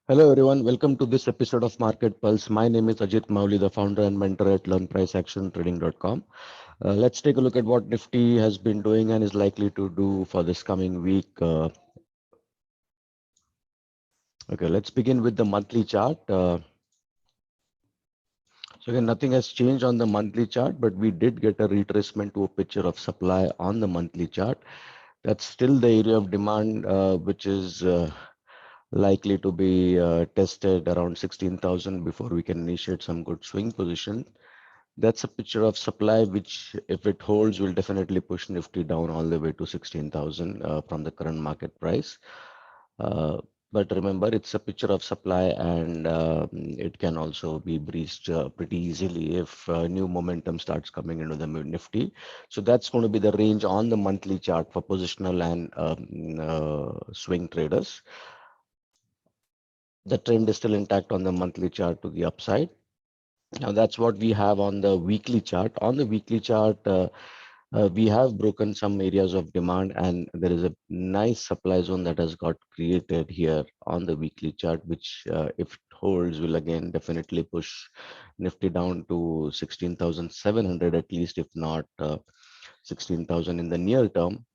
Hello everyone, welcome to this episode of Market Pulse. My name is Ajit Mauli, the founder and mentor at LearnPriceActionTrading.com. Let's take a look at what Nifty has been doing and is likely to do for this coming week. Okay, let's begin with the monthly chart. So again, nothing has changed on the monthly chart, but we did get a retracement to a picture of supply on the monthly chart. That's still the area of demand, which is likely to be tested around 16,000 before we can initiate some good swing position. That's a picture of supply, which if it holds, will definitely push Nifty down all the way to 16,000 from the current market price. Uh, but remember, it's a picture of supply and it can also be breached pretty easily if new momentum starts coming into the Nifty. So that's going to be the range on the monthly chart for positional and swing traders. The trend is still intact on the monthly chart to the upside. Now that's what we have on the weekly chart. On the weekly chart, we have broken some areas of demand and there is a nice supply zone that has got created here on the weekly chart, which if it holds will again definitely push Nifty down to 16,700 at least, if not 16,000 in the near term.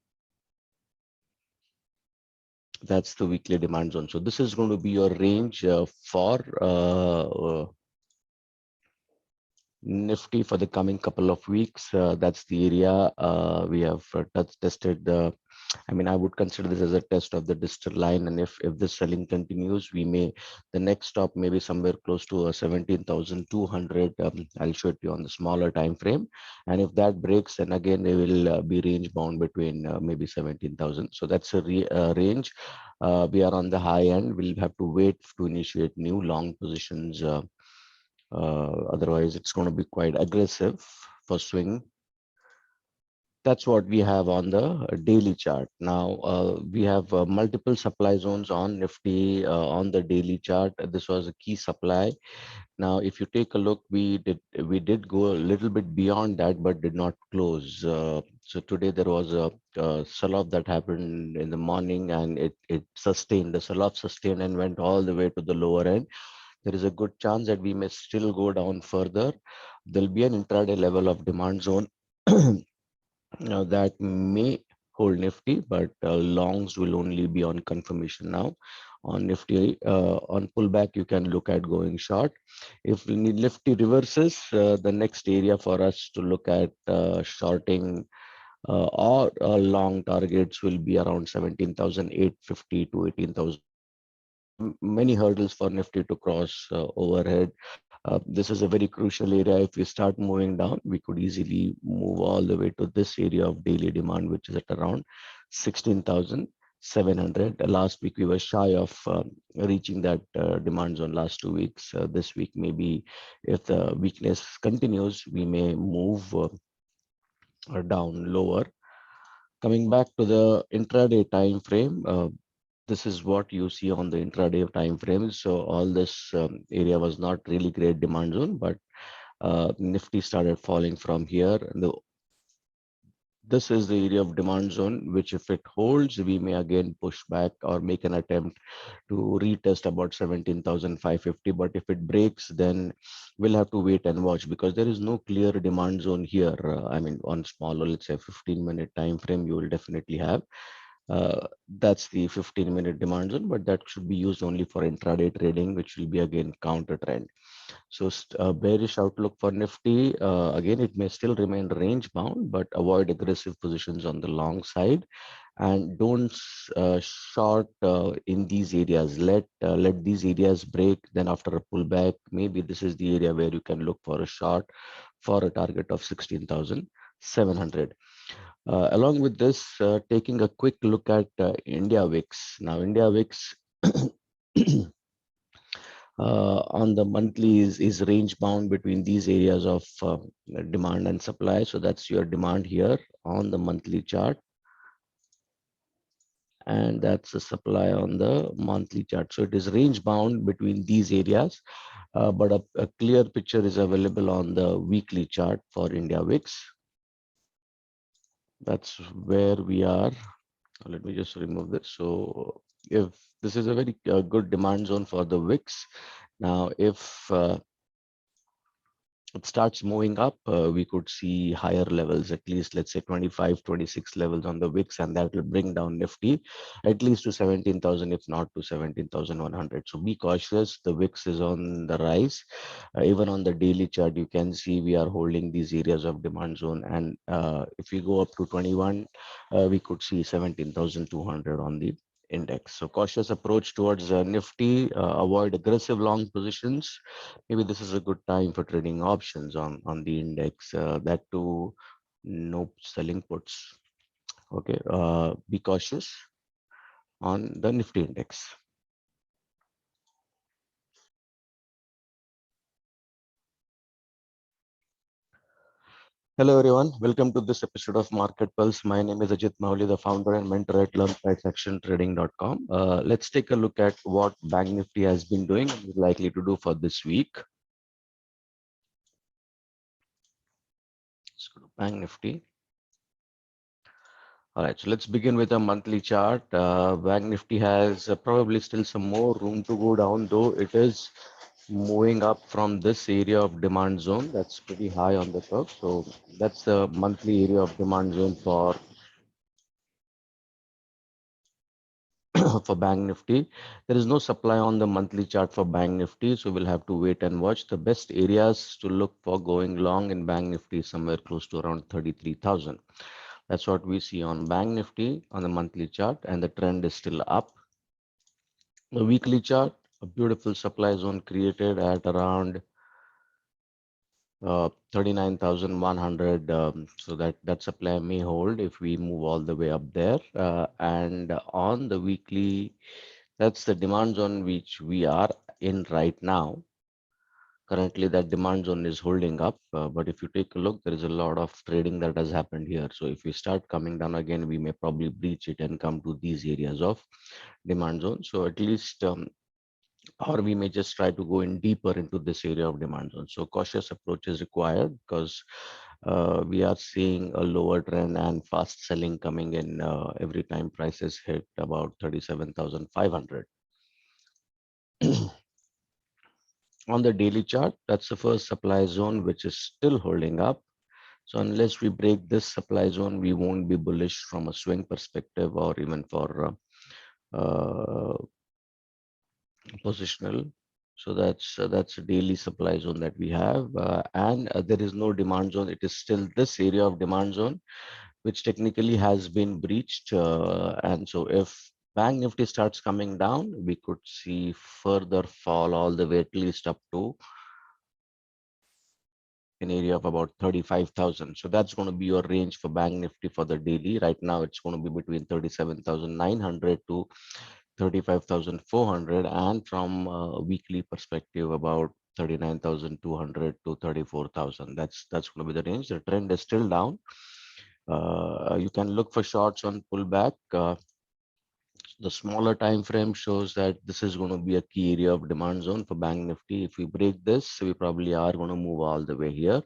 That's the weekly demand zone. So this is going to be your range for Nifty for the coming couple of weeks. That's the area we have tested. I mean, I would consider this as a test of the digital line, and if this selling continues, we may the next stop maybe somewhere close to 17,200. I'll show it to you on the smaller time frame, and if that breaks, then again they will be range bound between maybe 17,000. So that's a range. We are on the high end. We'll have to wait to initiate new long positions. Otherwise, it's going to be quite aggressive for swing. That's what we have on the daily chart. Now, we have multiple supply zones on Nifty on the daily chart. This was a key supply. Now, if you take a look, we did go a little bit beyond that, but did not close. So today there was a sell-off that happened in the morning, and it sustained. The sell-off sustained and went all the way to the lower end. There is a good chance that we may still go down further. There'll be an intraday level of demand zone that may hold Nifty, but longs will only be on confirmation now. On Nifty, on pullback, you can look at going short. If Nifty reverses, the next area for us to look at shorting or long targets will be around 17,850 to 18,000. Many hurdles for Nifty to cross overhead. This is a very crucial area. If we start moving down, we could easily move all the way to this area of daily demand, which is at around 16,700. Last week we were shy of reaching that demand zone last 2 weeks. This week, maybe if the weakness continues, we may move down lower. Coming back to the intraday time frame, this is what you see on the intraday time frame. So all this area was not really great demand zone, but Nifty started falling from here. This is the area of demand zone, which if it holds, we may again push back or make an attempt to retest about 17,550. But if it breaks, then we'll have to wait and watch because there is no clear demand zone here. I mean, on smaller, let's say 15-minute time frame, you will definitely have. That's the 15-minute demand zone, but that should be used only for intraday trading, which will be again counter trend. So bearish outlook for Nifty. Again, it may still remain range bound, but avoid aggressive positions on the long side, and don't short in these areas. Let these areas break. Then after a pullback, maybe this is the area where you can look for a short for a target of 16,700. Along with this, taking a quick look at India VIX. Now, India VIX on the monthly is range bound between these areas of demand and supply. So that's your demand here on the monthly chart. And that's the supply on the monthly chart. So it is range bound between these areas, but a clear picture is available on the weekly chart for India VIX. That's where we are. Let me just remove this. So if this is a very good demand zone for the VIX. Now, if it starts moving up, we could see higher levels, at least let's say 25, 26 levels on the VIX, and that will bring down Nifty at least to 17,000, if not to 17,100. So be cautious. The VIX is on the rise. Even on the daily chart, you can see we are holding these areas of demand zone. And if we go up to 21, we could see 17,200 on the index. So cautious approach towards Nifty, avoid aggressive long positions. Maybe this is a good time for trading options on the index. That too, no selling puts. Okay, be cautious on the Nifty index. Hello everyone, welcome to this episode of Market Pulse. My name is Ajit Mauli, the founder and mentor at learnpricectiontrading.com. Let's take a look at what Bank Nifty has been doing and is likely to do for this week. Let's go to Bank Nifty. All right, so let's begin with a monthly chart. Bank Nifty has probably still some more room to go down, though it is moving up from this area of demand zone. That's pretty high on the curve. So that's the monthly area of demand zone for for Bank Nifty. There is no supply on the monthly chart for Bank Nifty, so we'll have to wait and watch. The best areas to look for going long in Bank Nifty is somewhere close to around 33,000. That's what we see on Bank Nifty on the monthly chart, and the trend is still up. The weekly chart, a beautiful supply zone created at around 39,100. So that supply may hold if we move all the way up there. And on the weekly, that's the demand zone which we are in right now. Currently, that demand zone is holding up. But if you take a look, there is a lot of trading that has happened here. So if we start coming down again, we may probably breach it and come to these areas of demand zone. So at least or we may just try to go in deeper into this area of demand zone. So cautious approach is required because we are seeing a lower trend and fast selling coming in every time prices hit about 37,500. On the daily chart, that's the first supply zone which is still holding up. So unless we break this supply zone, we won't be bullish from a swing perspective or even for positional. So that's a daily supply zone that we have, and there is no demand zone. It is still this area of demand zone, which technically has been breached. And so if Bank Nifty starts coming down, we could see further fall all the way at least up to an area of about 35,000. So that's going to be your range for Bank Nifty for the daily. Right now, it's going to be between 37,900 to 35,400, and from a weekly perspective, about 39,200 to 34,000. That's going to be the range. The trend is still down. You can look for shorts on pullback. The smaller time frame shows that this is going to be a key area of demand zone for Bank Nifty. If we break this, we probably are going to move all the way here.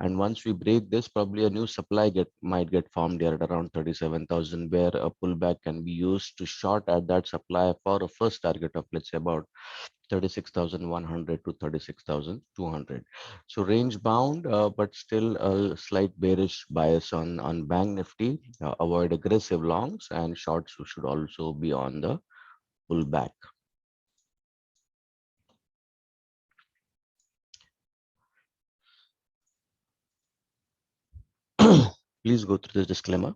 And once we break this, probably a new supply might get formed here at around 37,000, where a pullback can be used to short at that supply for a first target of, let's say, about 36,100 to 36,200. So range bound, but still a slight bearish bias on Bank Nifty. Avoid aggressive longs, and shorts should also be on the pullback. Please go through the disclaimer.